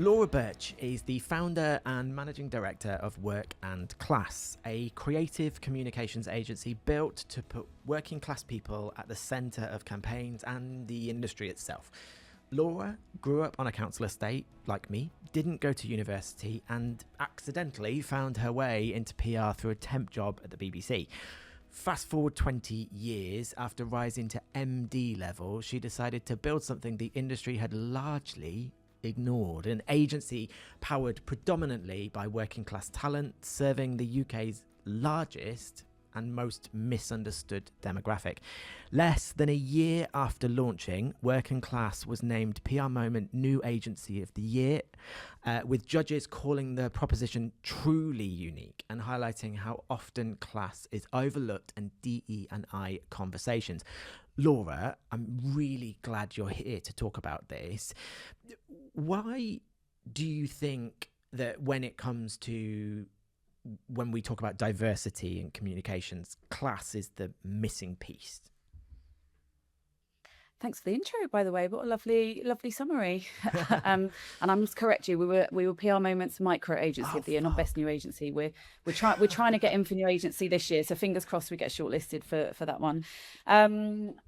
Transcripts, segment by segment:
Laura Burch is the founder and managing director of Work and Class, a creative communications agency built to put working class people at the centre of campaigns and the industry itself. Laura grew up on a council estate, like me, didn't go to university, and accidentally found her way into PR through a temp job at the BBC. Fast forward 20 years, after rising to MD level, she decided to build something the industry had largely ignored, an agency powered predominantly by working class talent, serving the UK's largest and most misunderstood demographic. Less than a year after launching, Working Class was named PR Moment New Agency of the Year, with judges calling the proposition truly unique and highlighting how often class is overlooked in DE&I conversations. Laura, I'm really glad you're here to talk about this. Why do you think that when we talk about diversity in communications, class is the missing piece? Thanks for the intro, by the way. What a lovely summary. And I must correct you. We were PR Moments micro agency of the year, not best new agency. We're trying to get in for new agency this year, so fingers crossed we get shortlisted for that one.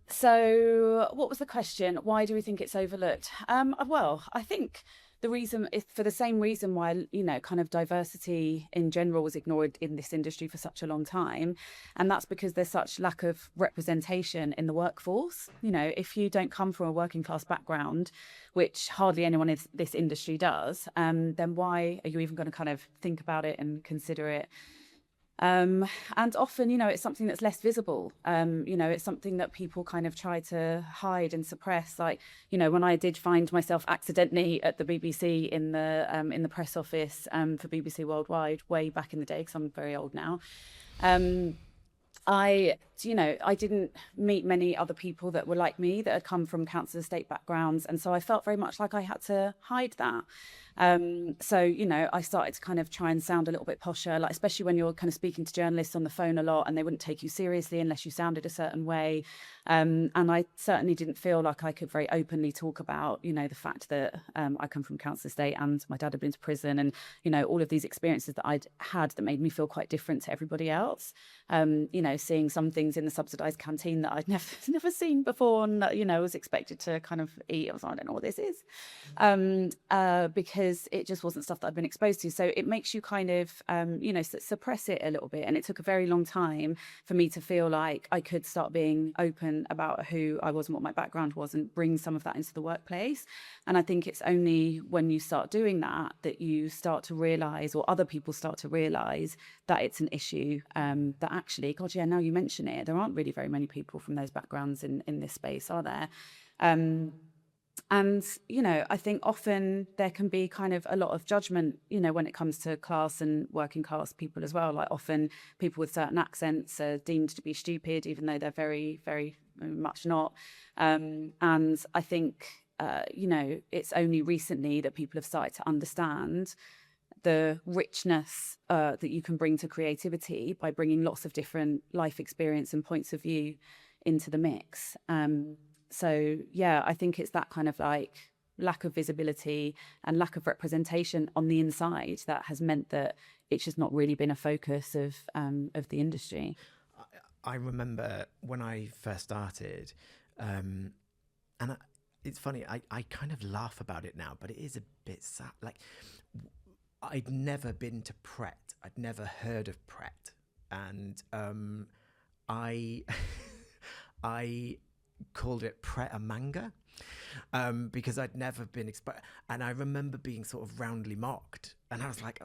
So what was the question? Why do we think it's overlooked? Well, I think the reason is for the same reason why, kind of diversity in general was ignored in this industry for such a long time. And that's because there's such lack of representation in the workforce. If you don't come from a working class background, which hardly anyone in this industry does, then why are you even going to kind of think about it and consider it? And often, it's something that's less visible. It's something that people kind of try to hide and suppress. Like, when I did find myself accidentally at the BBC in the press office for BBC Worldwide way back in the day, because I'm very old now. I didn't meet many other people that were like me, that had come from council estate backgrounds. And so I felt very much like I had to hide that. So, I started to kind of try and sound a little bit posher, like especially when you're kind of speaking to journalists on the phone a lot and they wouldn't take you seriously unless you sounded a certain way. And I certainly didn't feel like I could very openly talk about, the fact that I come from council estate and my dad had been to prison and, all of these experiences that I'd had that made me feel quite different to everybody else. Seeing some things in the subsidised canteen that I'd never seen before and, was expected to kind of eat. I was like, I don't know what this is. Because it just wasn't stuff that I'd been exposed to. So it makes you kind of, suppress it a little bit. And it took a very long time for me to feel like I could start being open about who I was and what my background was and bring some of that into the workplace. And I think it's only when you start doing that that you start to realise, or other people start to realise, that it's an issue, that actually, God, yeah, now you mention it, there aren't really very many people from those backgrounds in this space, are there? And, I think often there can be kind of a lot of judgment, when it comes to class and working class people as well. Like often people with certain accents are deemed to be stupid, even though they're very, very much not. And I think, it's only recently that people have started to understand the richness that you can bring to creativity by bringing lots of different life experience and points of view into the mix. So, yeah, I think it's that kind of like lack of visibility and lack of representation on the inside that has meant that it's just not really been a focus of the industry. I remember when I first started, it's funny, I kind of laugh about it now, but it is a bit sad. Like, I'd never been to Pret. I'd never heard of Pret. And I called it Pret a manga because I'd never been exposed. And I remember being sort of roundly mocked. And I was like,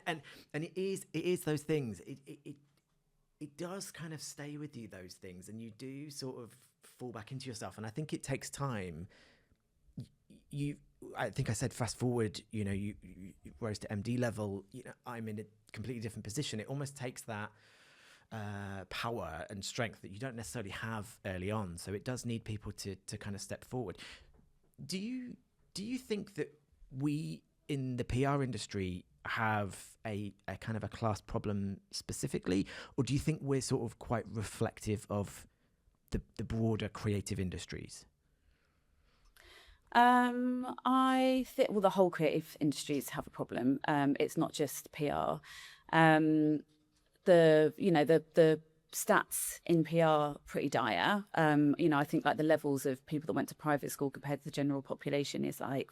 and it is those things. It does kind of stay with you, those things. And you do sort of fall back into yourself. And I think it takes time. I think I said fast forward, you rose to MD level, I'm in a completely different position. It almost takes that power and strength that you don't necessarily have early on. So it does need people to kind of step forward. Do you think that we in the PR industry have a kind of a class problem specifically, or do you think we're sort of quite reflective of the broader creative industries? I think, well, the whole creative industries have a problem. It's not just PR. Um, the stats in PR pretty dire. I think like the levels of people that went to private school compared to the general population is like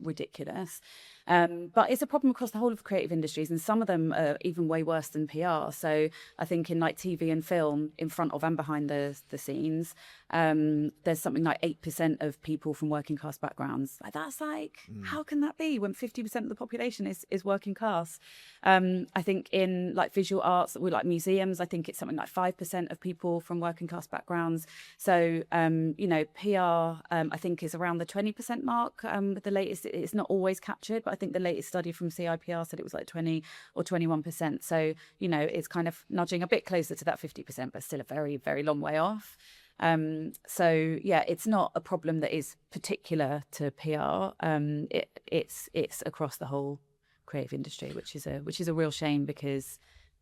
ridiculous. But it's a problem across the whole of creative industries, and some of them are even way worse than PR. So I think in like TV and film, in front of and behind the scenes, there's something like 8% of people from working class backgrounds. Like, that's like, how can that be when 50% of the population is working class? I think in like visual arts, we like museums, I think it's something like 5% of people from working class backgrounds. So, PR, I think is around the 20% mark. The latest, it's not always captured, but I think the latest study from CIPR said it was like 20 or 21%. So, it's kind of nudging a bit closer to that 50%, but still a very, very long way off. So yeah, it's not a problem that is particular to PR. It's across the whole creative industry, which is a real shame, because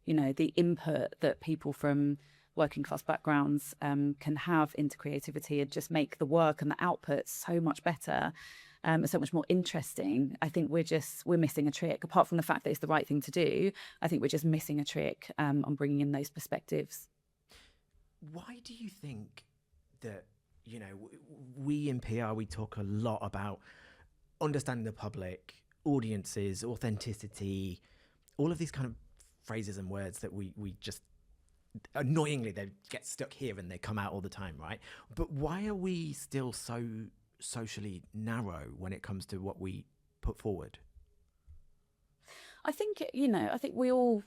the input that people from working class backgrounds can have into creativity and just make the work and the output so much better, so much more interesting. I think we're missing a trick. Apart from the fact that it's the right thing to do, I think we're just missing a trick on bringing in those perspectives. Why do you think that, we in PR, we talk a lot about understanding the public, audiences, authenticity, all of these kind of phrases and words that we just, annoyingly, they get stuck here and they come out all the time, right? But why are we still so socially narrow when it comes to what we put forward? I think, I think we all,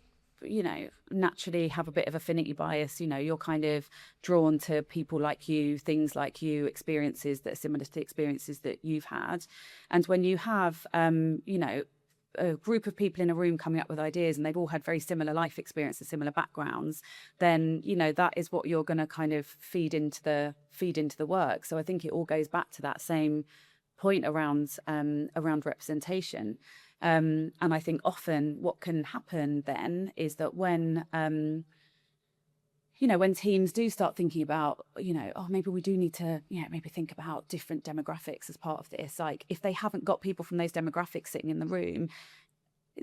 naturally have a bit of affinity bias. You're kind of drawn to people like you, things like you, experiences that are similar to the experiences that you've had. And when you have, a group of people in a room coming up with ideas, and they've all had very similar life experiences, similar backgrounds, then that is what you're going to kind of feed into the work. So I think it all goes back to that same point around representation. And I think often what can happen then is that when teams do start thinking about, maybe we do need to, maybe think about different demographics as part of this. Like, if they haven't got people from those demographics sitting in the room,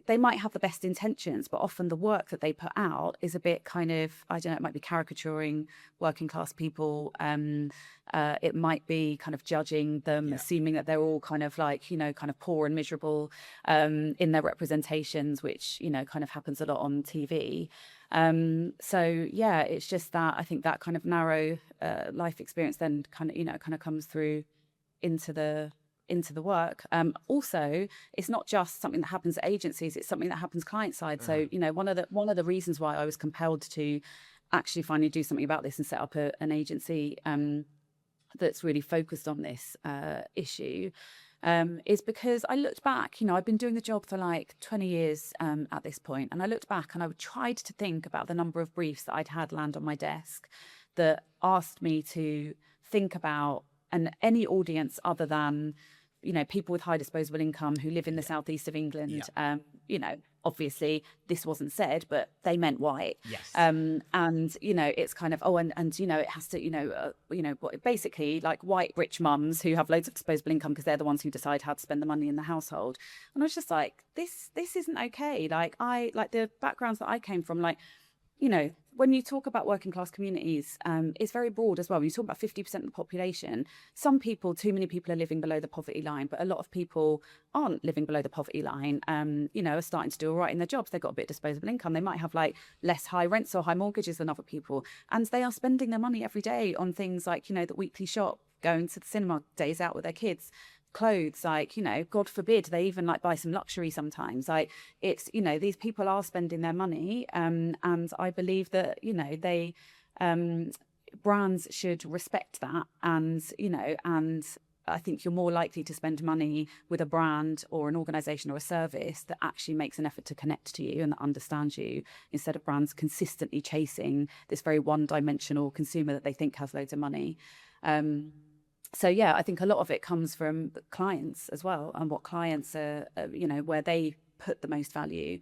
they might have the best intentions, but often the work that they put out is a bit kind of, I don't know, it might be caricaturing working class people. It might be kind of judging them, assuming that they're all kind of like, kind of poor and miserable in their representations, which, kind of happens a lot on TV. So yeah, it's just that I think that kind of narrow life experience then kind of comes through into the work. Also, it's not just something that happens at agencies, it's something that happens client side. So, one of the reasons why I was compelled to actually finally do something about this and set up an agency that's really focused on this issue is because I looked back. I've been doing the job for like 20 years at this point, and I looked back and I tried to think about the number of briefs that I'd had land on my desk that asked me to think about any audience other than people with high disposable income who live in the southeast of England. Obviously this wasn't said, but they meant white. Yes. And it's kind of it has to basically like white rich mums who have loads of disposable income because they're the ones who decide how to spend the money in the household. And I was just like, this isn't okay. Like the backgrounds that I came from, like, when you talk about working class communities, it's very broad as well. When you talk about 50% of the population, some people, too many people are living below the poverty line, but a lot of people aren't living below the poverty line, are starting to do all right in their jobs. They've got a bit of disposable income. They might have like less high rents or high mortgages than other people. And they are spending their money every day on things like, the weekly shop, going to the cinema, days out with their kids, clothes, like, God forbid they even like buy some luxury sometimes. Like, it's, these people are spending their money, and I believe that they brands should respect that, and I think you're more likely to spend money with a brand or an organization or a service that actually makes an effort to connect to you and that understands you, instead of brands consistently chasing this very one-dimensional consumer that they think has loads of money. So yeah, I think a lot of it comes from clients as well, and what clients are, where they put the most value.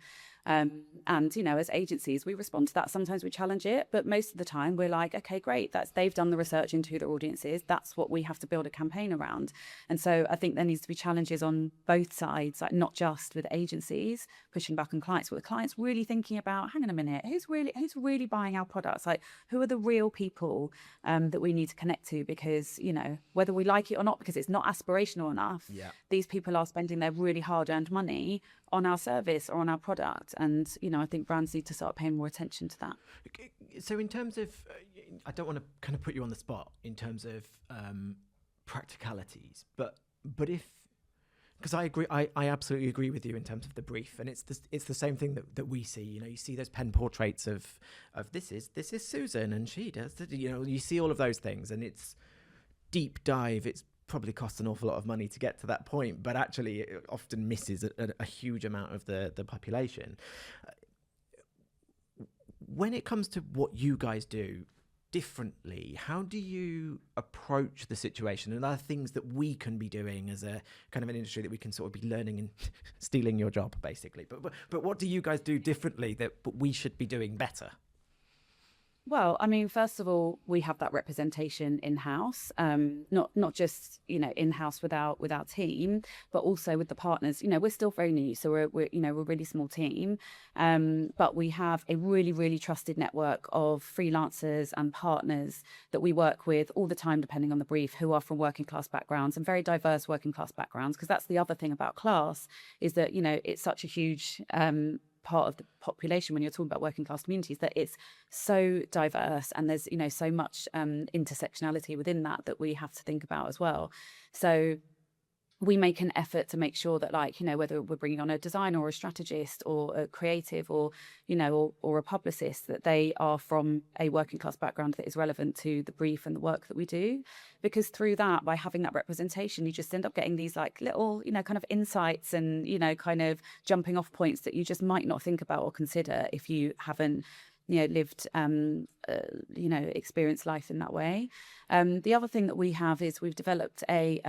And, you know, as agencies, we respond to that. Sometimes we challenge it, but most of the time we're like, okay, great. They've done the research into who their audience is. That's what we have to build a campaign around. And so I think there needs to be challenges on both sides, like not just with agencies pushing back on clients, but with clients really thinking about, hang on a minute, who's really buying our products? Like, who are the real people that we need to connect to? Because, you know, whether we like it or not, because it's not aspirational enough, these people are spending their really hard-earned money on our service or on our product. And, you know, I think brands need to start paying more attention to that. So in terms of, I don't want to kind of put you on the spot in terms of practicalities, but if, because I agree, I absolutely agree with you in terms of the brief, and it's the same thing that we see. You know, you see those pen portraits of this is Susan, and she does, you know, you see all of those things, and it's deep dive. It's probably costs an awful lot of money to get to that point, but actually it often misses a huge amount of the population. When it comes to what you guys do differently, how do you approach the situation, and are there things that we can be doing as a kind of an industry that we can sort of be learning and stealing your job basically, but what do you guys do differently that we should be doing better? Well, I mean, first of all, we have that representation in-house, not just, you know, in-house with our team, but also with the partners. You know, we're still very new, so we're you know, we're a really small team, but we have a really, really trusted network of freelancers and partners that we work with all the time, depending on the brief, who are from working class backgrounds and very diverse working class backgrounds. Because that's the other thing about class, is that, you know, it's such a huge part of the population when you're talking about working class communities, that it's so diverse, and there's, you know, so much intersectionality within that we have to think about as well. So we make an effort to make sure that, like, you know, whether we're bringing on a designer or a strategist or a creative or, you know, or a publicist, that they are from a working class background that is relevant to the brief and the work that we do. Because through that, by having that representation, you just end up getting these like little, you know, kind of insights and, you know, kind of jumping off points that you just might not think about or consider if you haven't, you know, lived, you know, experienced life in that way. The other thing that we have is we've developed a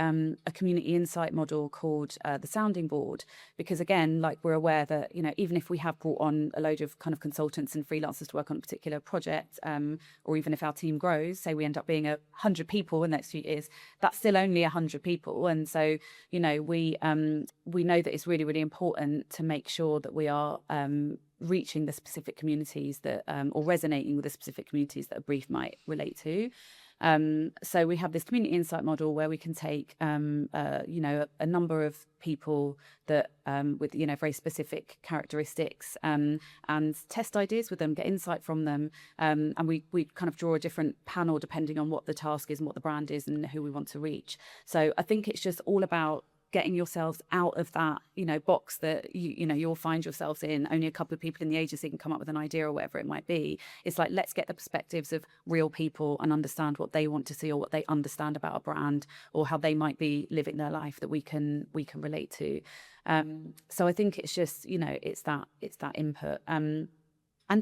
community insight model called the sounding board, because again, like, we're aware that, you know, even if we have brought on a load of kind of consultants and freelancers to work on a particular project, or even if our team grows, say we end up being 100 people in the next few years, that's still only 100 people. And so, you know, we know that it's really, really important to make sure that we are reaching the specific communities that, or resonating with the specific communities that a brief might relate to. So we have this community insight model where we can take, you know, a number of people that with, you know, very specific characteristics, and test ideas with them, get insight from them, and we kind of draw a different panel depending on what the task is and what the brand is and who we want to reach. So I think it's just all about getting yourselves out of that, you know, box that you know, you'll find yourselves in. Only a couple of people in the agency can come up with an idea or whatever it might be. It's like, let's get the perspectives of real people and understand what they want to see or what they understand about a brand or how they might be living their life that we can relate to. So I think it's just, you know, it's that input. And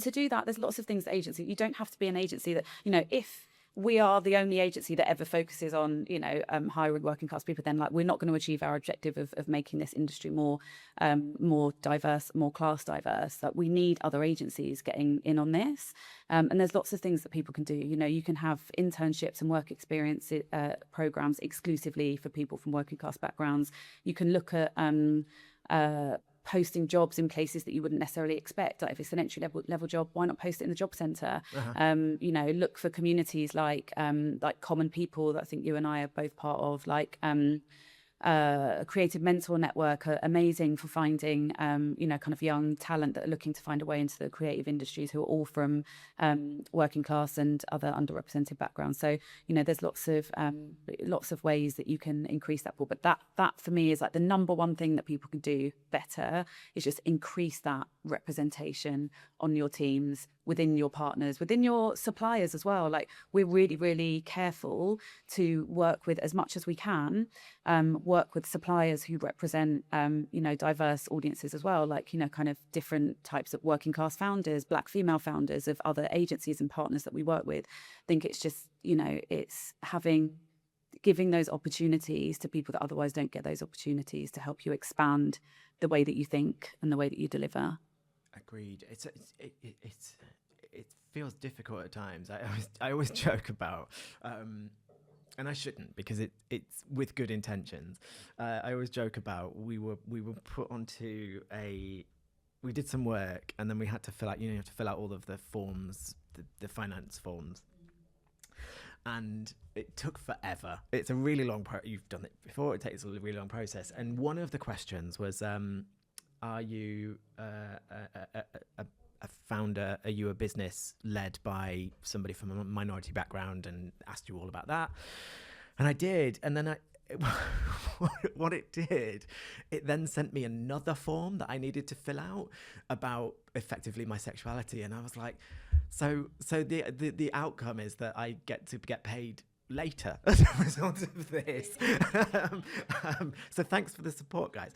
to do that, there's lots of things that agency, you don't have to be an agency that, you know, if we are the only agency that ever focuses on, you know, hiring working class people, then, like, we're not going to achieve our objective of making this industry more diverse, more class diverse. That we need other agencies getting in on this. And there's lots of things that people can do. You know, you can have internships and work experience programs exclusively for people from working class backgrounds. You can look at posting jobs in places that you wouldn't necessarily expect. Like, if it's an entry level job, why not post it in the job centre? You know, look for communities like Common People, that I think you and I are both part of, like a creative mentor network, are amazing for finding, you know, kind of young talent that are looking to find a way into the creative industries, who are all from working class and other underrepresented backgrounds. So, you know, there's lots of ways that you can increase that pool. But that for me is like the number one thing that people can do better, is just increase that representation on your teams, within your partners, within your suppliers as well. Like, we're really, really careful to work with, as much as we can, work with suppliers who represent, you know, diverse audiences as well. Like, you know, kind of different types of working class founders, Black female founders of other agencies and partners that we work with. I think it's just, you know, it's giving those opportunities to people that otherwise don't get those opportunities, to help you expand the way that you think and the way that you deliver. Agreed. It feels difficult at times. I always joke about, and I shouldn't, because it's with good intentions. I always joke about we were put onto we did some work, and then we had to fill out. You have to fill out all of the forms, the finance forms. And it took forever. It's a really long you've done it before. It takes a really long process. And one of the questions was, are you a founder? Are you a business led by somebody from a minority background? And asked you all about that. And I did. And then what it did, it then sent me another form that I needed to fill out about effectively my sexuality. And I was like, so the outcome is that I get to get paid later as a result of this. So thanks for the support, guys.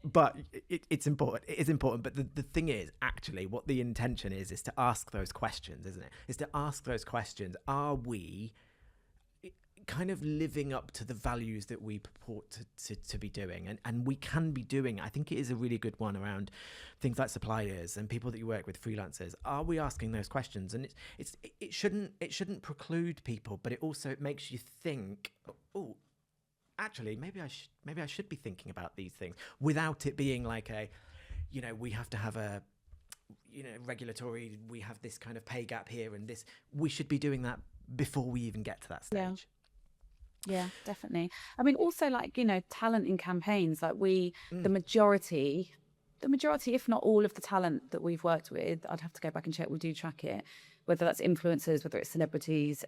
But it's important. It is important. But the thing is, actually, what the intention is to ask those questions, isn't it? Is to ask those questions. Are we kind of living up to the values that we purport to be doing? And we can be doing. I think it is a really good one around things like suppliers and people that you work with, freelancers. Are we asking those questions? And it shouldn't preclude people, but it also makes you think, oh, actually, maybe I should be thinking about these things, without it being like we have to have a, regulatory, we have this kind of pay gap here, and this, we should be doing that before we even get to that stage. Yeah, definitely. I mean, also, like, talent in campaigns, like the majority, if not all of the talent that we've worked with, I'd have to go back and check, we do track it, whether that's influencers, whether it's celebrities,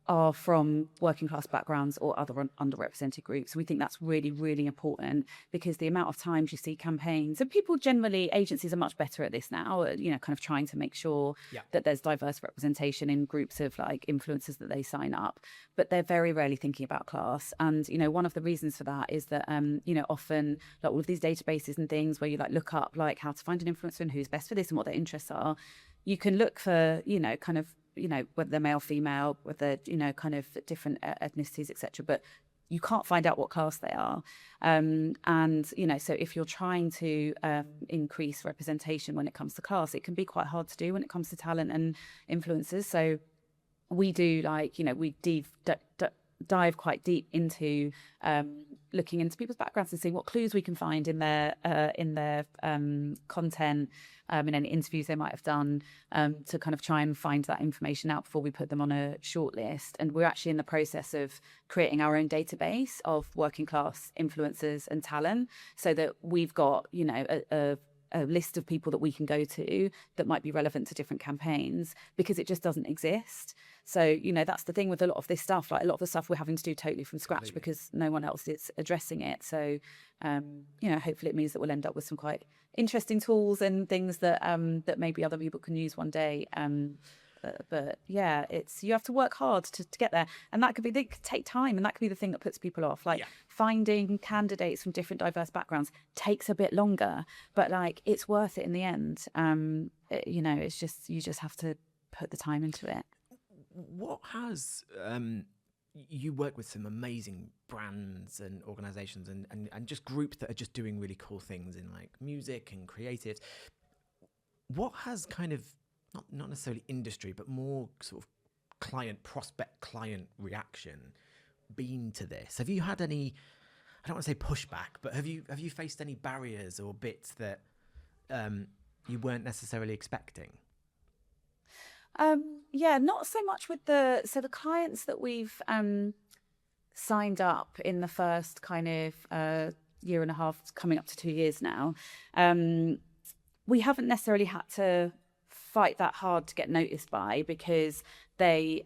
are from working class backgrounds or other underrepresented groups. We think that's really, really important, because the amount of times you see campaigns, and people generally, agencies are much better at this now, kind of trying to make sure that there's diverse representation in groups of like influencers that they sign up, but they're very rarely thinking about class. And, one of the reasons for that is that, often like all of these databases and things where you like look up like how to find an influencer and who's best for this and what their interests are, you can look for, kind of, whether they're male, female, whether, kind of different ethnicities, etc. But you can't find out what class they are. And, so if you're trying to increase representation when it comes to class, it can be quite hard to do when it comes to talent and influencers. So we do we dive quite deep into looking into people's backgrounds and seeing what clues we can find in their content, in any interviews they might have done, to kind of try and find that information out before we put them on a shortlist. And we're actually in the process of creating our own database of working class influencers and talent, so that we've got a list of people that we can go to that might be relevant to different campaigns, because it just doesn't exist. So, that's the thing with a lot of this stuff, like a lot of the stuff we're having to do totally from scratch. Completely. Because no one else is addressing it. So, hopefully it means that we'll end up with some quite interesting tools and things that that maybe other people can use one day. But yeah, you have to work hard to get there, and that could take time, and that could be the thing that puts people off. Like finding candidates from different diverse backgrounds takes a bit longer, but like it's worth it in the end. It's just, you just have to put the time into it. What has you work with some amazing brands and organizations and just groups that are just doing really cool things in like music and creatives. What has kind of not necessarily industry, but more sort of prospect client reaction been to this? Have you had any, I don't want to say pushback, but have you faced any barriers or bits that you weren't necessarily expecting? Not so much with the clients that we've signed up in the first kind of year and a half, coming up to 2 years now. We haven't necessarily had to fight that hard to get noticed by, because they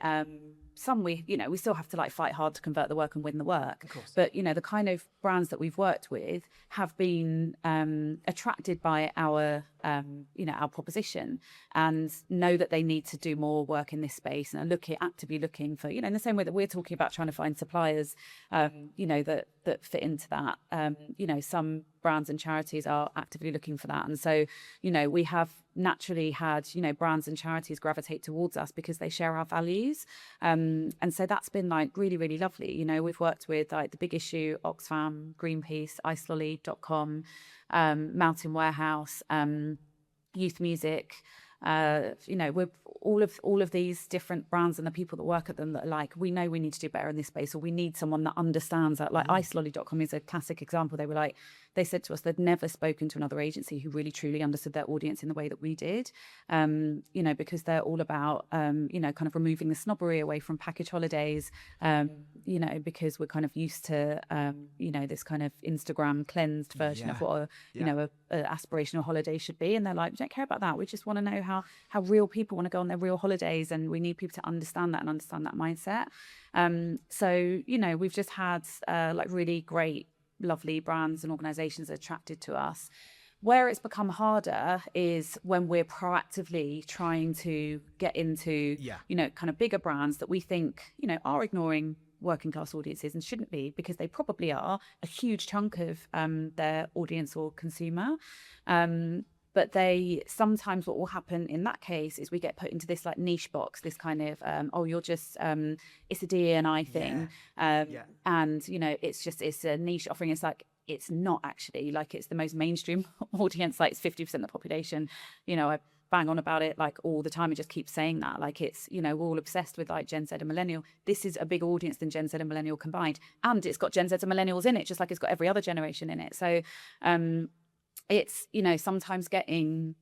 we still have to like fight hard to convert the work and win the work. Of course. But the kind of brands that we've worked with have been attracted by our our proposition, and know that they need to do more work in this space, and are actively looking for, in the same way that we're talking about trying to find suppliers, that fit into that. Some brands and charities are actively looking for that. And so, we have naturally had, brands and charities gravitate towards us because they share our values. And so that's been like really, really lovely. We've worked with like The Big Issue, Oxfam, Greenpeace, icelolly.com, Mountain Warehouse, Youth Music. We're all of these different brands and the people that work at them that are like, we know we need to do better in this space, or we need someone that understands that. Like icelolly.com is a classic example. They said to us they'd never spoken to another agency who really truly understood their audience in the way that we did, because they're all about, kind of removing the snobbery away from package holidays, because we're kind of used to, this kind of Instagram cleansed version of what a aspirational holiday should be. And they're like, we don't care about that. We just want to know how real people want to go on their real holidays. And we need people to understand that and understand that mindset. So, we've just had like really great, lovely brands and organizations attracted to us. Where it's become harder is when we're proactively trying to get into, kind of bigger brands that we think, are ignoring working class audiences, and shouldn't be, because they probably are a huge chunk of their audience or consumer. But they sometimes, what will happen in that case is we get put into this like niche box, this kind of, you're just, it's a D&I thing. And, it's a niche offering. It's like, it's not actually, like, it's the most mainstream audience, like it's 50% of the population. I bang on about it like all the time and just keep saying that. Like, it's, we're all obsessed with like Gen Z and Millennial. This is a bigger audience than Gen Z and Millennial combined. And it's got Gen Z and Millennials in it, just like it's got every other generation in it. So, it's, sometimes getting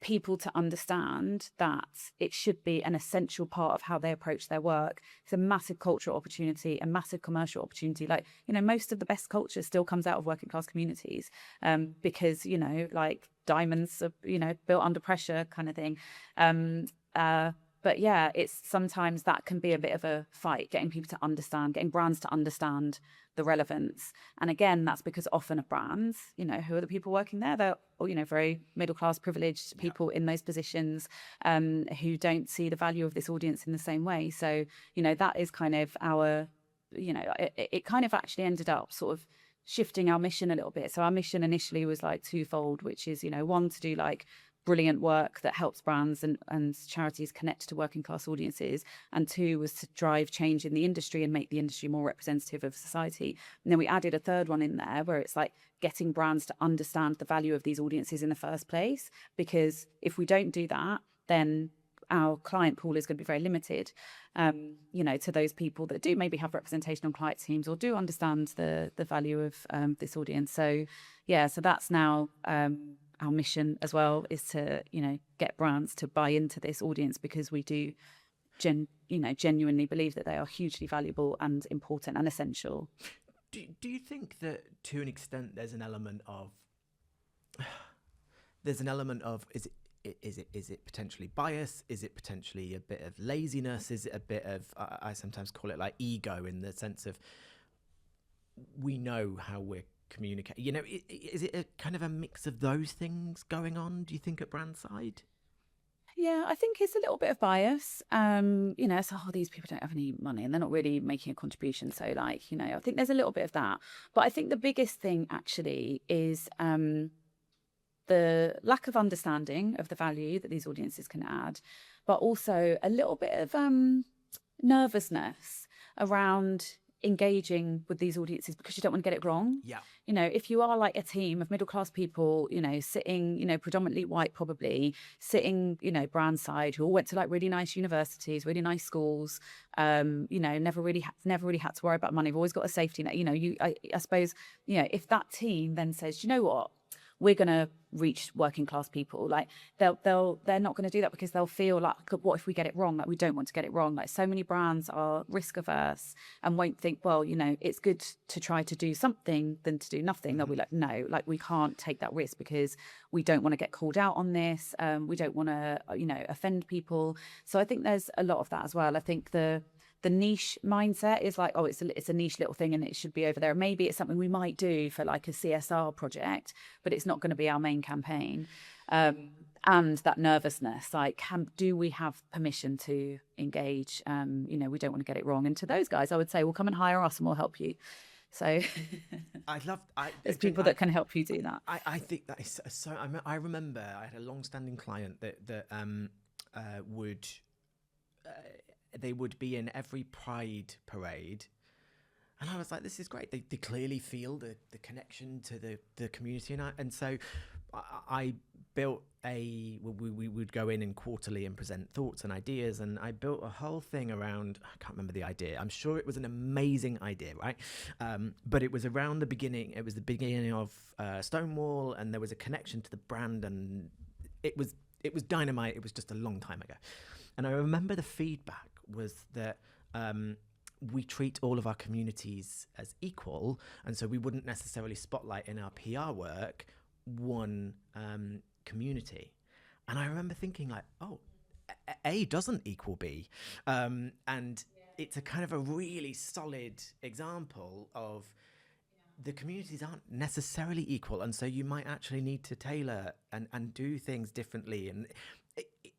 people to understand that it should be an essential part of how they approach their work. It's a massive cultural opportunity, a massive commercial opportunity. Like, most of the best culture still comes out of working class communities, because, like diamonds are, built under pressure kind of thing. But yeah, it's sometimes that can be a bit of a fight, getting people to understand, getting brands to understand the relevance. And again, that's because often of brands, who are the people working there? They're, very middle class, privileged people in those positions, who don't see the value of this audience in the same way. So, that is kind of our, it kind of actually ended up sort of shifting our mission a little bit. So our mission initially was like twofold, which is, one, to do like brilliant work that helps brands and charities connect to working class audiences, and two was to drive change in the industry and make the industry more representative of society. And then we added a third one in there where it's like getting brands to understand the value of these audiences in the first place, because if we don't do that, then our client pool is going to be very limited, to those people that do maybe have representation on client teams or do understand the value of this audience. So so that's now our mission as well, is to, get brands to buy into this audience, because we do genuinely believe that they are hugely valuable and important and essential. Do you think that to an extent there's an element of is it potentially bias? Is it potentially a bit of laziness? Is it a bit of, I sometimes call it like ego, in the sense of we know how we're communicate, is it a kind of a mix of those things going on, do you think, at brand side? Yeah, I think it's a little bit of bias. So these people don't have any money and they're not really making a contribution. So like, I think there's a little bit of that. But I think the biggest thing actually is the lack of understanding of the value that these audiences can add, but also a little bit of nervousness around engaging with these audiences, because you don't want to get it wrong. If you are like a team of middle class people, sitting, predominantly white, probably sitting, brand side, who all went to like really nice universities, really nice schools, never really had to worry about money. We've always got a safety net. I suppose, if that team then says, you know what, we're going to reach working class people, like they're not going to do that, because they'll feel like, what if we get it wrong? Like, we don't want to get it wrong. Like, so many brands are risk averse and won't think, well, it's good to try to do something than to do nothing. They'll be like, no, like, we can't take that risk because we don't want to get called out on this. We don't want to, offend people. So I think there's a lot of that as well. I think the the niche mindset is like, oh, it's a niche little thing and it should be over there. Maybe it's something we might do for like a CSR project, but it's not going to be our main campaign. And that nervousness, like, do we have permission to engage? We don't want to get it wrong. And to those guys, I would say, well, come and hire us and we'll help you. So there's people that can help you do that. I think that is so. I remember I had a long-standing client that they would be in every Pride parade, and I was like, this is great. They clearly feel the connection to the community, and so I built we would go in quarterly and present thoughts and ideas, and I built a whole thing around, I can't remember the idea. I'm sure it was an amazing idea, right? But it was around the beginning. It was the beginning of Stonewall, and there was a connection to the brand, and it was dynamite. It was just a long time ago. And I remember the feedback was that we treat all of our communities as equal, and so we wouldn't necessarily spotlight in our PR work one community. And I remember thinking like, oh, A doesn't equal B. And it's a kind of a really solid example of the communities aren't necessarily equal, and so you might actually need to tailor and do things differently. And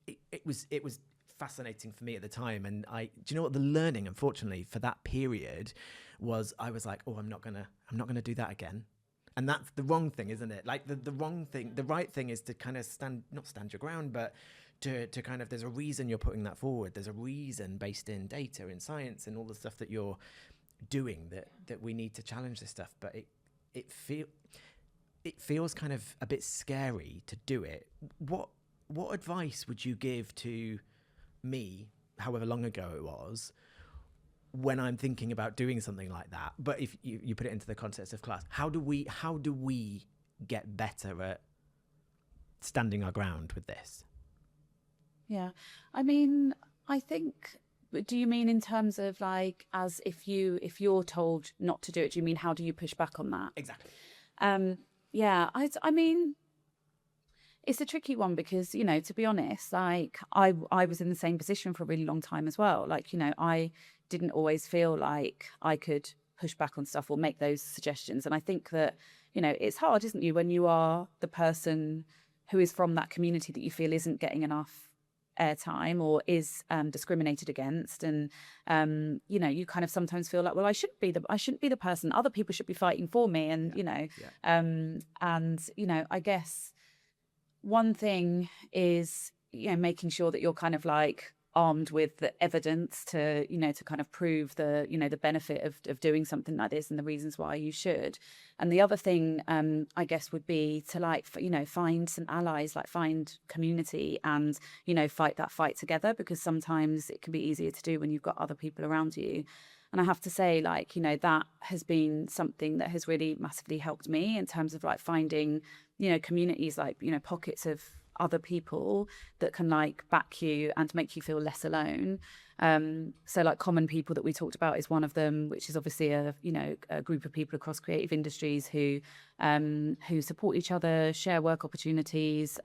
it was fascinating for me at the time. And do you know what the learning, unfortunately, for that period was? I was like, oh, I'm not gonna do that again. And that's the wrong thing, isn't it? Like the wrong thing. The right thing is to kind of not stand your ground, but to kind of, there's a reason you're putting that forward. There's a reason based in data, in science, and all the stuff that you're doing that we need to challenge this stuff. But it feels kind of a bit scary to do it. What advice would you give to me, however long ago it was, when I'm thinking about doing something like that? But if you put it into the context of class, how do we get better at standing our ground with this? Yeah, I mean, I think, do you mean in terms of like, as if you're told not to do it, do you mean how do you push back on that? Exactly. Yeah, I mean, it's a tricky one because, to be honest, like I was in the same position for a really long time as well. Like, I didn't always feel like I could push back on stuff or make those suggestions. And I think that, it's hard, isn't it, when you are the person who is from that community that you feel isn't getting enough airtime or is discriminated against. And, you kind of sometimes feel like, well, I shouldn't be the person. Other people should be fighting for me. And, I guess one thing is, making sure that you're kind of like armed with the evidence to kind of prove the benefit of doing something like this and the reasons why you should. And the other thing, I guess, would be to find some allies, find community and, fight that fight together, because sometimes it can be easier to do when you've got other people around you. And I have to say, that has been something that has really massively helped me in terms of finding, communities, pockets of other people that can back you and make you feel less alone. So Common People that we talked about is one of them, which is obviously a group of people across creative industries who support each other, share work opportunities,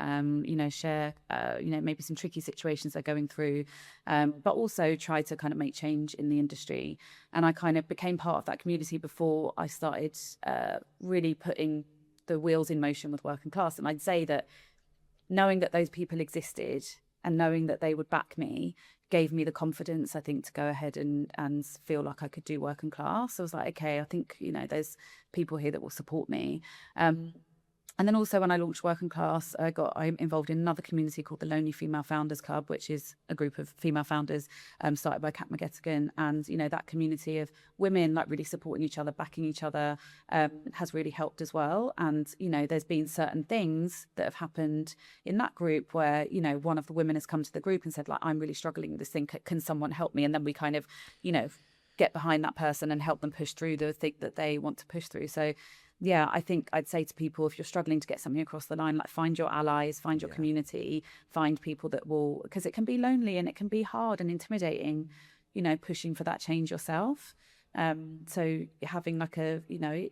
share maybe some tricky situations they're going through, but also try to kind of make change in the industry. And I kind of became part of that community before I started really putting the wheels in motion with Work and Class. And I'd say that knowing that those people existed and knowing that they would back me gave me the confidence, I think, to go ahead and feel like I could do Work and Class. I was like, okay, I think, there's people here that will support me. And then also when I launched Work and Class, I'm involved in another community called the Lonely Female Founders Club, which is a group of female founders started by Kat McGettigan. And, that community of women really supporting each other, backing each other has really helped as well. And, there's been certain things that have happened in that group where, one of the women has come to the group and said, I'm really struggling with this thing. Can someone help me? And then we kind of, get behind that person and help them push through the thing that they want to push through. So, yeah, I think I'd say to people, if you're struggling to get something across the line, find your allies, find your community, find people that will, because it can be lonely and it can be hard and intimidating, pushing for that change yourself. So having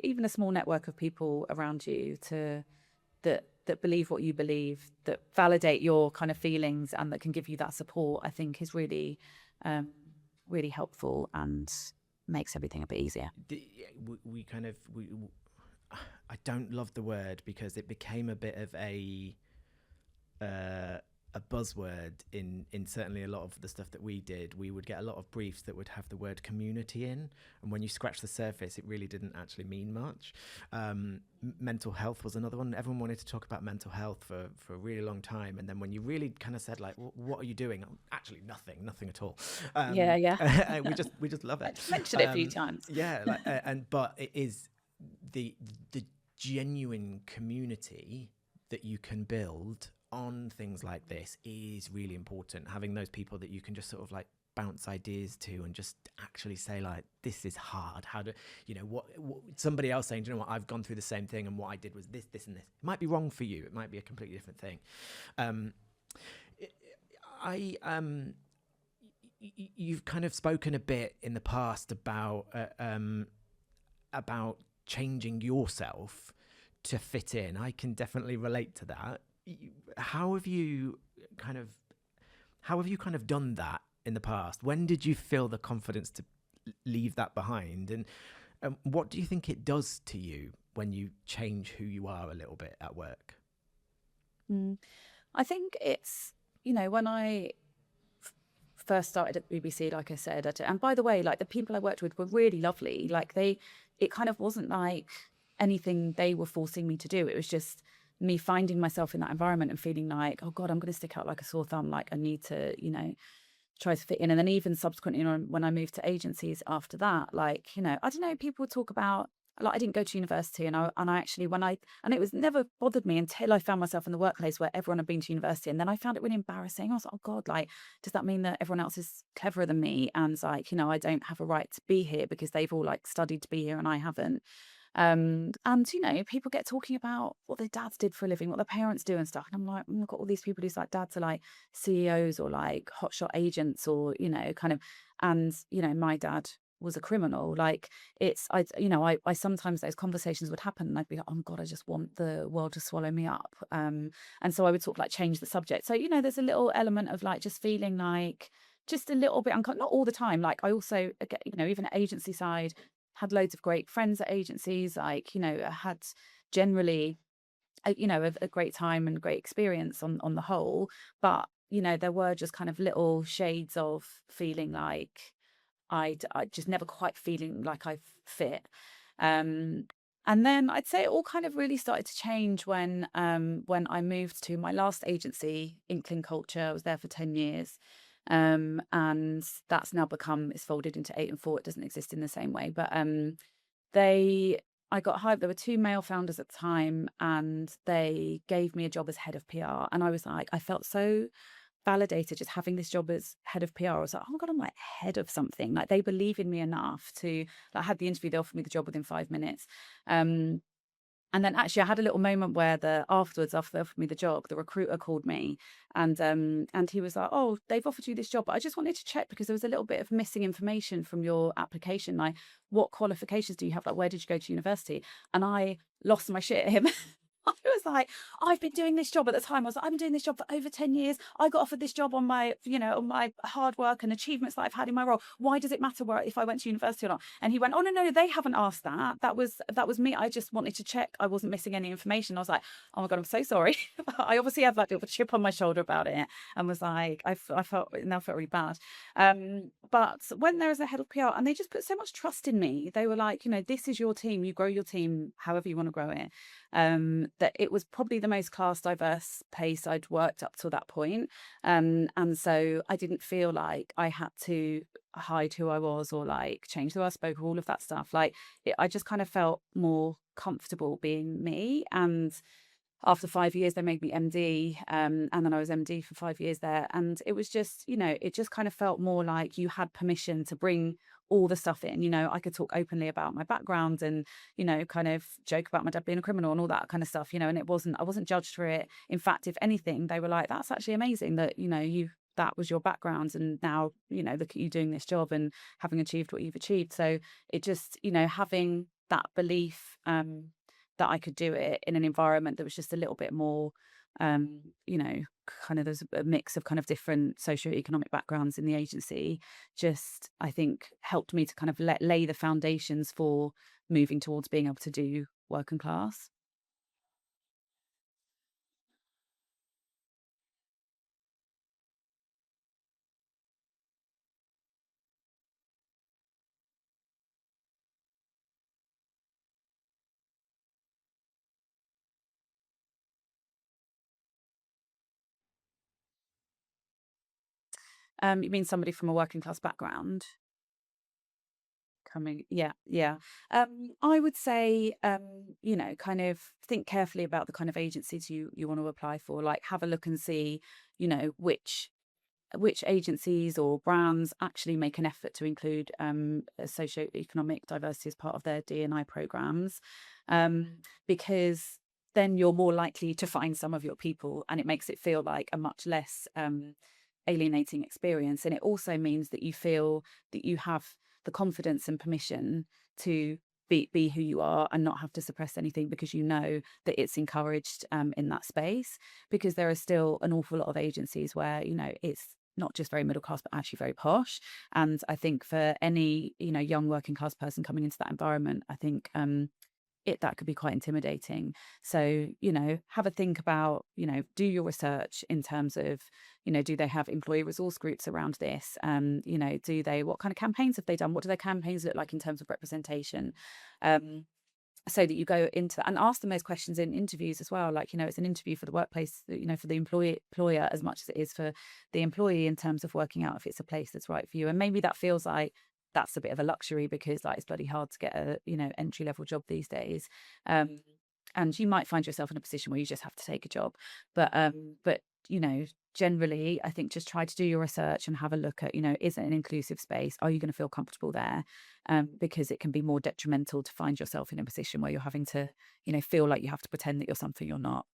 even a small network of people around you that believe what you believe, that validate your kind of feelings and that can give you that support, I think is really really helpful and makes everything a bit easier. We kind of I don't love the word because it became a bit of a buzzword in certainly a lot of the stuff that we did. We would get a lot of briefs that would have the word community in, and when you scratch the surface, it really didn't actually mean much. Mental health was another one. Everyone wanted to talk about mental health for a really long time, and then when you really kind of said like, what are you doing? Actually, nothing at all. Yeah. We just love it. I mentioned it a few times. Yeah, but it is the genuine community that you can build on things like this is really important. Having those people that you can just sort of like bounce ideas to and just actually say like, this is hard. How do what somebody else saying, do you know what, I've gone through the same thing and what I did was this and this. It might be wrong for you. It might be a completely different thing. You've kind of spoken a bit in the past about changing yourself to fit in. I can definitely relate to that. How have you kind of done that in the past? When did you feel the confidence to leave that behind? And what do you think it does to you when you change who you are a little bit at work? I think it's, when I first started at BBC, like I said, and by the way, like the people I worked with were really lovely. Like it kind of wasn't like anything they were forcing me to do. It was just me finding myself in that environment and feeling like, oh God, I'm going to stick out like a sore thumb. Like I need to, try to fit in. And then even subsequently, when I moved to agencies after that, like, I don't know, people would talk about, like, I didn't go to university and I actually, and it was never bothered me until I found myself in the workplace where everyone had been to university. And then I found it really embarrassing. I was like, oh God, like, does that mean that everyone else is cleverer than me? And like, I don't have a right to be here because they've all like studied to be here and I haven't. And people get talking about what their dads did for a living, what their parents do and stuff, and I'm like, I've got all these people whose like dads are like CEOs or like hotshot agents or kind of, and my dad was a criminal. Like I sometimes those conversations would happen and I'd be like, oh God, I just want the world to swallow me up. And so I would sort of like change the subject. So there's a little element of like just feeling like just a little bit uncomfortable, not all the time. Like I also even at agency side had loads of great friends at agencies, like, had generally, a great time and great experience on the whole. But, there were just kind of little shades of feeling like I just never quite feeling like I fit. And then I'd say it all kind of really started to change when I moved to my last agency, Inkling Culture. I was there for 10 years. And that's now it's folded into 8 and 4. It doesn't exist in the same way, but I got hired. There were 2 male founders at the time and they gave me a job as head of PR. And I was like, I felt so validated just having this job as head of PR. I was like, oh my God, I'm like head of something. Like they believe in me enough to, like, I had the interview, they offered me the job within 5 minutes. And then actually I had a little moment where afterwards, after they offered me the job, the recruiter called me and he was like, oh, they've offered you this job, but I just wanted to check because there was a little bit of missing information from your application. Like, what qualifications do you have? Like, where did you go to university? And I lost my shit at him. I was like, I've been doing this job at the time. I was like, I've been doing this job for over 10 years. I got offered this job on my, on my hard work and achievements that I've had in my role. Why does it matter if I went to university or not? And he went, oh, no, they haven't asked that. That was me. I just wanted to check I wasn't missing any information. I was like, oh my God, I'm so sorry. I obviously had like a chip on my shoulder about it and was like, I felt really bad. But when there was a head of PR and they just put so much trust in me, they were like, this is your team. You grow your team however you want to grow it. That it was probably the most class diverse place I'd worked up till that point. And so I didn't feel like I had to hide who I was or like change the way I spoke or all of that stuff. Like I just kind of felt more comfortable being me. And after 5 years, they made me MD. And then I was MD for 5 years there. And it was just, it just kind of felt more like you had permission to bring all the stuff in. I could talk openly about my background and, kind of joke about my dad being a criminal and all that kind of stuff, and I wasn't judged for it. In fact, if anything, they were like, that's actually amazing that, that was your background. And now, look at you doing this job and having achieved what you've achieved. So it just, having that belief, that I could do it in an environment that was just a little bit more you know, kind of there's a mix of kind of different socioeconomic backgrounds in the agency, just I think helped me to kind of lay the foundations for moving towards being able to do working class. You mean somebody from a working class background? Coming, yeah, yeah. I would say, you know, kind of think carefully about the kind of agencies you want to apply for. Like, have a look and see, you know, which agencies or brands actually make an effort to include a socioeconomic diversity as part of their D&I programs, because then you're more likely to find some of your people, and it makes it feel like a much less alienating experience. And it also means that you feel that you have the confidence and permission to be who you are and not have to suppress anything, because you know that it's encouraged in that space. Because there are still an awful lot of agencies where, you know, it's not just very middle class but actually very posh. And I think for any, you know, young working class person coming into that environment, I think it that could be quite intimidating. So, you know, have a think about, you know, do your research in terms of, you know, do they have employee resource groups around this? You know, do they, what kind of campaigns have they done? What do their campaigns look like in terms of representation? Um, so that you go into that and ask them those questions in interviews as well. Like, you know, it's an interview for the workplace, you know, for the employer as much as it is for the employee, in terms of working out if it's a place that's right for you. And maybe that feels like that's a bit of a luxury, because like it's bloody hard to get a, you know, entry level job these days. um and you might find yourself in a position where you just have to take a job. But you know, generally I think just try to do your research and have a look at, you know, is it an inclusive space? Are you going to feel comfortable there? Because it can be more detrimental to find yourself in a position where you're having to, you know, feel like you have to pretend that you're something you're not.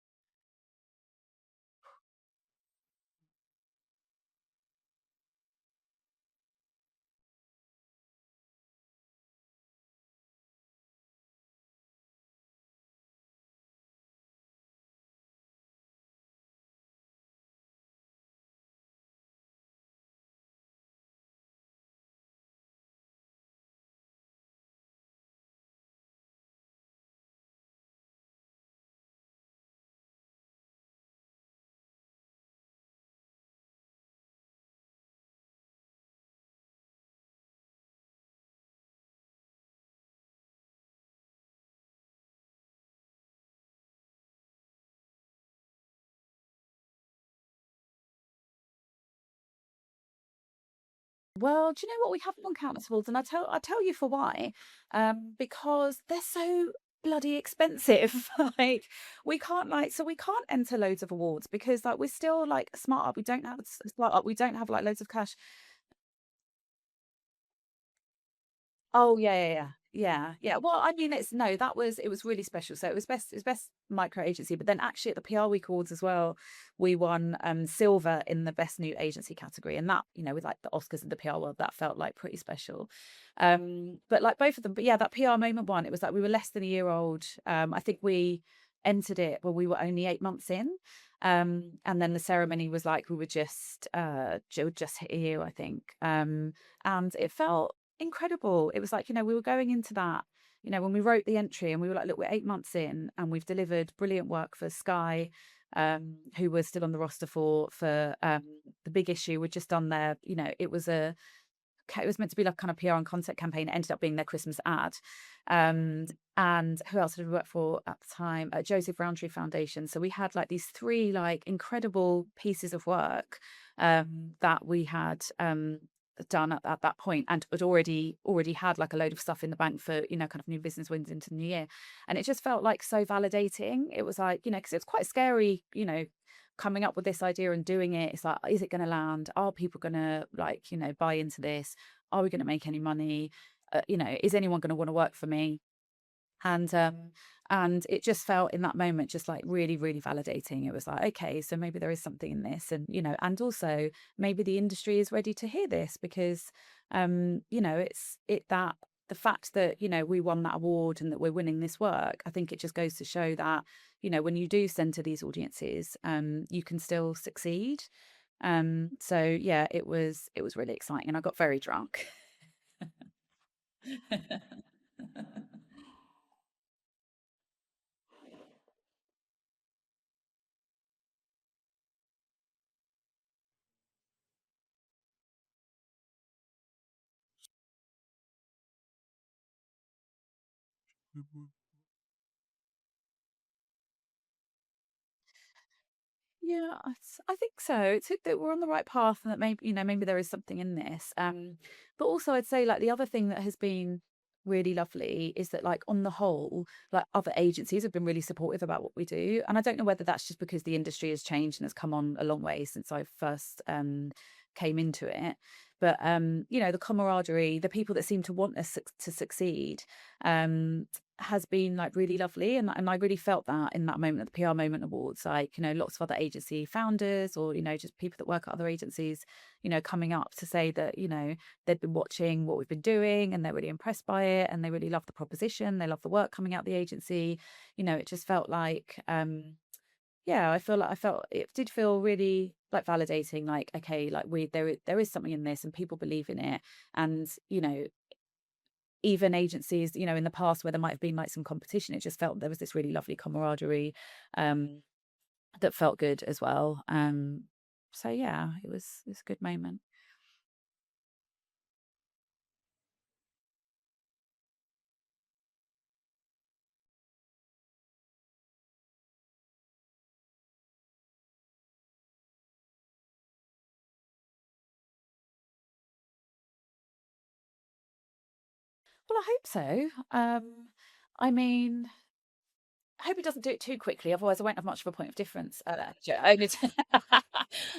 Well, do you know what? We haven't won councils, and I tell you for why. Because they're so bloody expensive. Like, we can't enter loads of awards because like we're still like a smart up. We don't have a smart up. We don't have like loads of cash. Oh, yeah, yeah, yeah. Yeah, yeah. Well, I mean, it's no, that was it was really special. So it was best micro agency, but then actually at the PR Week Awards as well, we won silver in the best new agency category. And that, you know, with like the Oscars and the PR world, that felt like pretty special. But like both of them, but yeah, that PR moment one, it was like we were less than a year old. I think we entered it when we were only 8 months in. And then the ceremony was like we were just hit a year, I think. And it felt incredible. It was like, you know, we were going into that, you know, when we wrote the entry and we were like, look, we're 8 months in and we've delivered brilliant work for Sky, who was still on the roster for the big issue. We'd just done their, you know, it was meant to be like kind of PR and concept campaign. It ended up being their Christmas ad. And who else did we work for at the time? Joseph Rowntree Foundation. So we had like these three like incredible pieces of work that we had done at that point, and had already had like a load of stuff in the bank for, you know, kind of new business wins into the new year. And it just felt like so validating. It was like, you know, because it's quite scary, you know, coming up with this idea and doing it. It's like, is it going to land? Are people going to like, you know, buy into this? Are we going to make any money? You know, is anyone going to want to work for me? And it just felt in that moment just like really, really validating. It was like, okay, so maybe there is something in this. And, you know, and also maybe the industry is ready to hear this, because you know, it's it that the fact that, we won that award and that we're winning this work, I think it just goes to show that, when you do center these audiences, you can still succeed. So yeah, it was really exciting, and I got very drunk. Yeah, I think so. It's that we're on the right path, and that maybe there is something in this. But also I'd say, like, the other thing that has been really lovely is that, like, on the whole, like, other agencies have been really supportive about what we do. And I don't know whether that's just because the industry has changed and has come on a long way since I first came into it. But the camaraderie, the people that seem to want us to succeed, um, has been, like, really lovely. And I really felt that in that moment at the PR Moment Awards. Like, lots of other agency founders, or, just people that work at other agencies, coming up to say that, they'd been watching what we've been doing and they're really impressed by it, and they really love the proposition. They love the work coming out the agency. It just felt like, yeah, I felt it did feel really, like, validating, like, okay, like, there is something in this and people believe in it. And, even agencies, in the past where there might have been, like, some competition, it just felt there was this really lovely camaraderie, um, that felt good as well. So yeah, it's a good moment. Well, I hope so. I mean, I hope it doesn't do it too quickly, otherwise I won't have much of a point of difference. Only,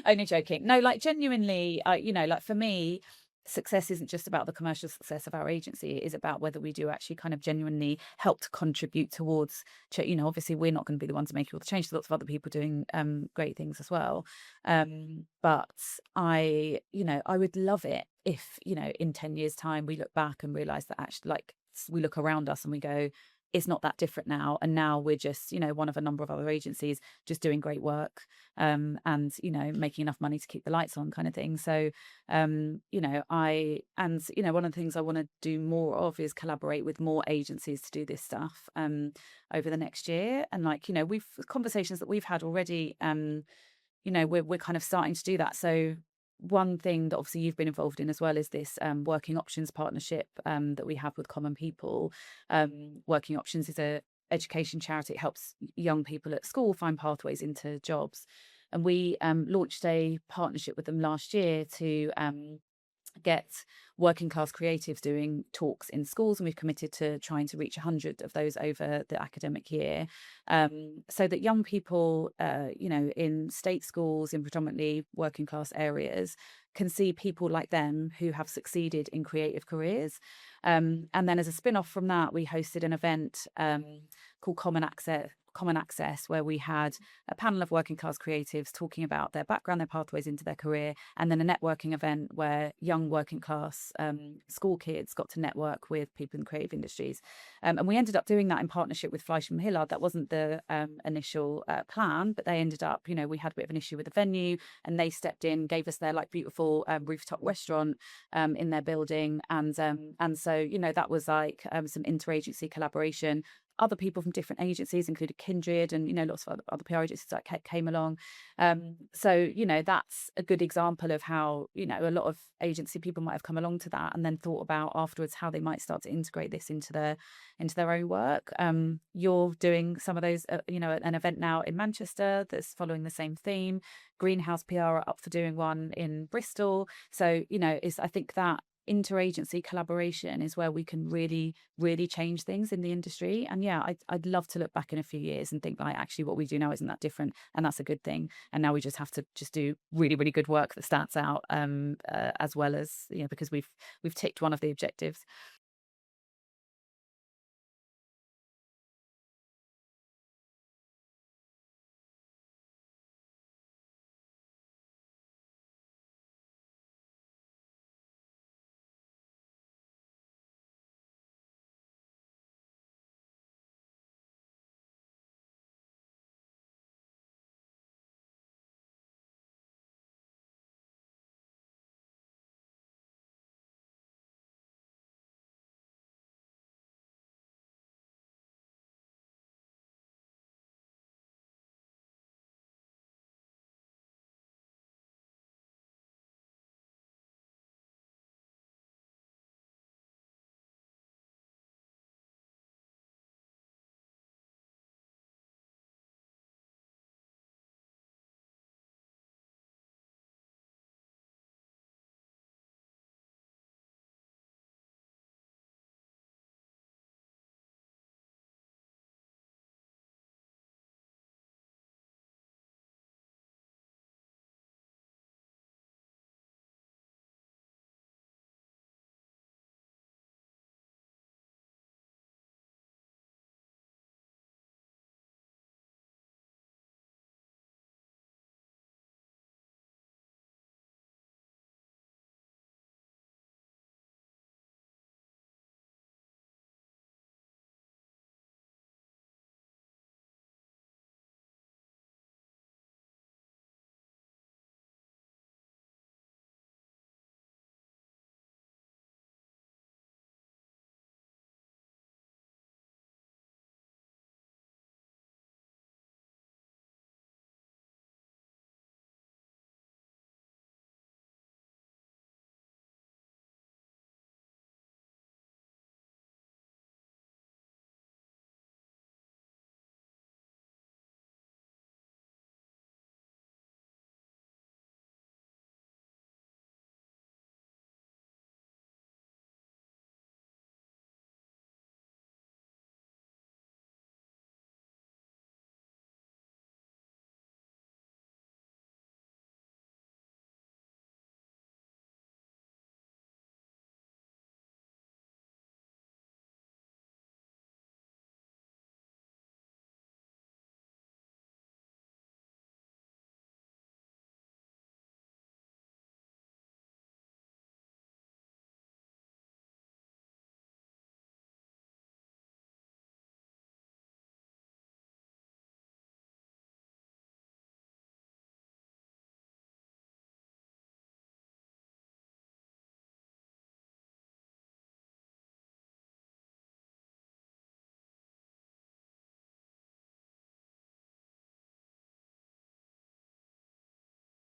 only joking. No, like, genuinely, like, for me, success isn't just about the commercial success of our agency. It is about whether we do actually kind of genuinely help to contribute towards. Obviously, we're not going to be the ones making all the change. There's lots of other people doing great things as well. But I would love it if, in 10 years' time, we look back and realize that actually, like, we look around us and we go, it's not that different now. And now we're just, one of a number of other agencies just doing great work, and, making enough money to keep the lights on, kind of thing. So, one of the things I want to do more of is collaborate with more agencies to do this stuff, over the next year. And, like, we've conversations that we've had already, we're kind of starting to do that. So one thing that obviously you've been involved in as well is this working options partnership, that we have with Common People. Working Options is a education charity. It helps young people at school find pathways into jobs. And we launched a partnership with them last year to get working class creatives doing talks in schools, and we've committed to trying to reach 100 of those over the academic year, so that young people, in state schools in predominantly working class areas, can see people like them who have succeeded in creative careers. And then, as a spin-off from that, we hosted an event called Common Access, where we had a panel of working class creatives talking about their background, their pathways into their career, and then a networking event where young working class school kids got to network with people in creative industries. And we ended up doing that in partnership with Fleishman Hillard. That wasn't the initial plan, but they ended up, we had a bit of an issue with the venue, and they stepped in, gave us their, like, beautiful rooftop restaurant in their building. And so, that was like some interagency collaboration. Other people from different agencies, including Kindred, and, lots of other PR agencies that came along. So, that's a good example of how, a lot of agency people might have come along to that and then thought about afterwards how they might start to integrate this into their own work. You're doing some of those, an event now in Manchester that's following the same theme. Greenhouse PR are up for doing one in Bristol. So, I think that interagency collaboration is where we can really, really change things in the industry. And yeah, I'd love to look back in a few years and think, like, actually what we do now isn't that different, and that's a good thing. And now we just have to just do really, really good work that stands out, as well as, because we've ticked one of the objectives.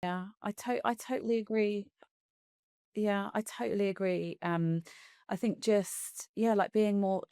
Yeah, I totally agree. Yeah, I totally agree. I think just, yeah, like being more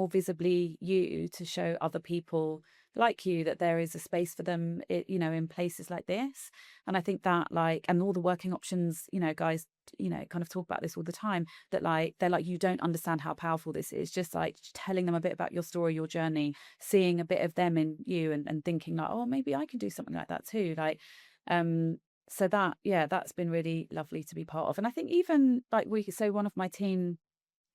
visibly you to show other people like you that there is a space for them, in places like this. And I think that like, and all the working options, guys, kind of talk about this all the time, that like, they're like, you don't understand how powerful this is. Just like telling them a bit about your story, your journey, seeing a bit of them in you, and thinking like, oh, maybe I can do something like that too. Like, um, so that, yeah, that's been really lovely to be part of. And I think even like so one of my team,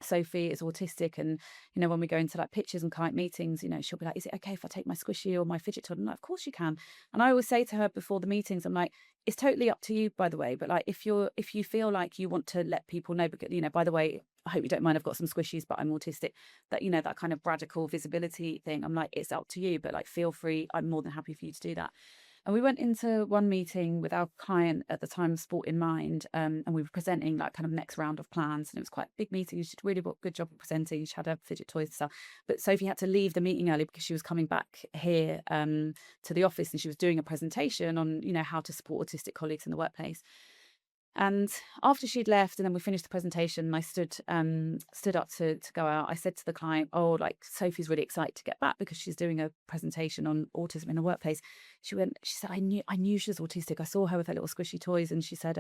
Sophie, is autistic, and when we go into like pitches and client meetings, she'll be like, is it okay if I take my squishy or my fidget toy? I'm like, of course you can. And I always say to her before the meetings, I'm like, it's totally up to you, by the way, but like if you feel like you want to let people know, because by the way, I hope you don't mind, I've got some squishies, but I'm autistic, that that kind of radical visibility thing, I'm like, it's up to you, but like feel free, I'm more than happy for you to do that. And we went into one meeting with our client at the time, Sport in Mind, and we were presenting like kind of next round of plans. And it was quite a big meeting. She did a really good job of presenting. She had her fidget toys and stuff. But Sophie had to leave the meeting early because she was coming back here to the office, and she was doing a presentation on, how to support autistic colleagues in the workplace. And after she'd left, and then we finished the presentation, and I stood up to go out. I said to the client, "Oh, like Sophie's really excited to get back because she's doing a presentation on autism in the workplace." She said, "I knew she was autistic. I saw her with her little squishy toys," and she said,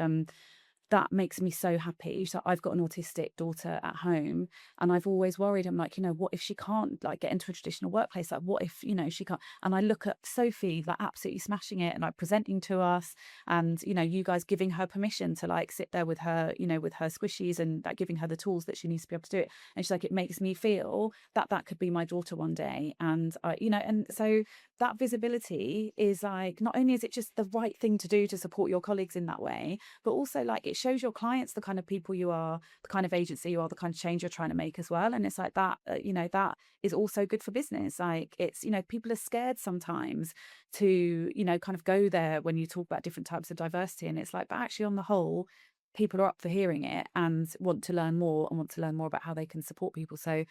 that makes me so happy. So I've got an autistic daughter at home, and I've always worried. I'm like, what if she can't like get into a traditional workplace? Like, what if she can't? And I look at Sophie like absolutely smashing it, and like presenting to us, and you guys giving her permission to like sit there with her, with her squishies, and like giving her the tools that she needs to be able to do it. And she's like, it makes me feel that that could be my daughter one day. And and so that visibility is like, not only is it just the right thing to do to support your colleagues in that way, but also like it shows your clients the kind of people you are, the kind of agency you are, the kind of change you're trying to make as well. And it's like that, that is also good for business. Like it's, people are scared sometimes to, kind of go there when you talk about different types of diversity. And it's like, but actually on the whole, people are up for hearing it and want to learn more, and want to learn more about how they can support people. So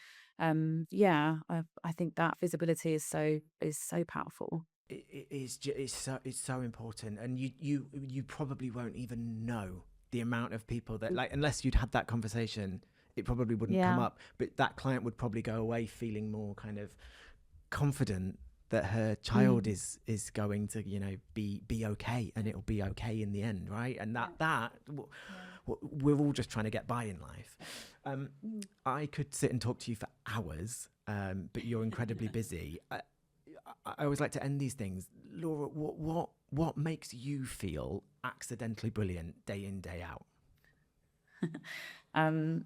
yeah, I think that visibility is so powerful. It's so important, and you probably won't even know the amount of people that, like, unless you'd had that conversation, it probably wouldn't come Yeah. up. But that client would probably go away feeling more kind of confident that her child Mm. is going to be okay, and it'll be okay in the end, right? And we're all just trying to get by in life. Mm. I could sit and talk to you for hours, but you're incredibly busy. I always like to end these things, Laura. What makes you feel accidentally brilliant day in, day out? Um,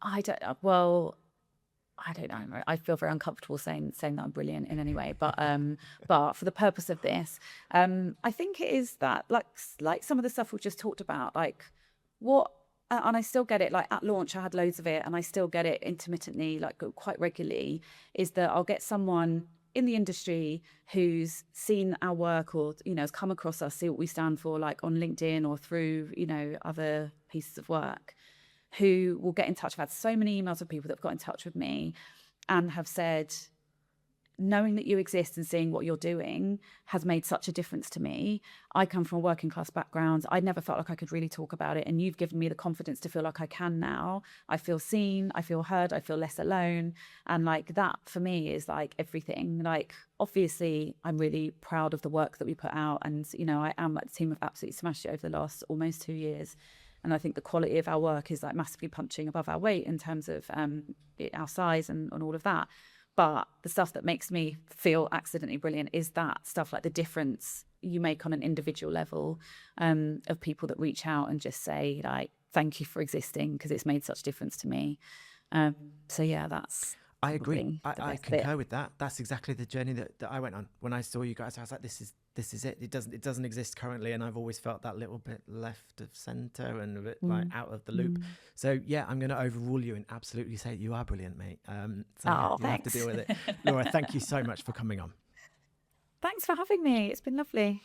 I don't. Well, I don't know. I feel very uncomfortable saying that I'm brilliant in any way, but for the purpose of this, I think it is that like some of the stuff we just talked about, like what, and I still get it. Like at launch, I had loads of it, and I still get it intermittently, like quite regularly. Is that I'll get someone in the industry who's seen our work, or has come across us, see what we stand for, like on LinkedIn or through other pieces of work, who will get in touch. I've had so many emails of people that have got in touch with me and have said, knowing that you exist and seeing what you're doing has made such a difference to me. I come from a working class background. I never felt like I could really talk about it. And you've given me the confidence to feel like I can now. I feel seen, I feel heard, I feel less alone. And like that for me is like everything. Like, obviously, I'm really proud of the work that we put out. And, I am, like, the team have absolutely smashed it over the last almost 2 years. And I think the quality of our work is like massively punching above our weight in terms of our size and all of that. But the stuff that makes me feel accidentally brilliant is that stuff, like the difference you make on an individual level, of people that reach out and just say like, thank you for existing because it's made such difference to me. So yeah, that's I agree. probably the I best bit. concur with that. That's exactly the journey that I went on when I saw you guys. I was like, this is it. It doesn't exist currently, and I've always felt that little bit left of center and a bit like Mm. out of the loop. Mm. So yeah, I'm going to overrule you and absolutely say you are brilliant, mate. So yeah, Oh, you'll have to thanks. deal with it. Laura, thank you so much for coming on. Thanks for having me. It's been lovely.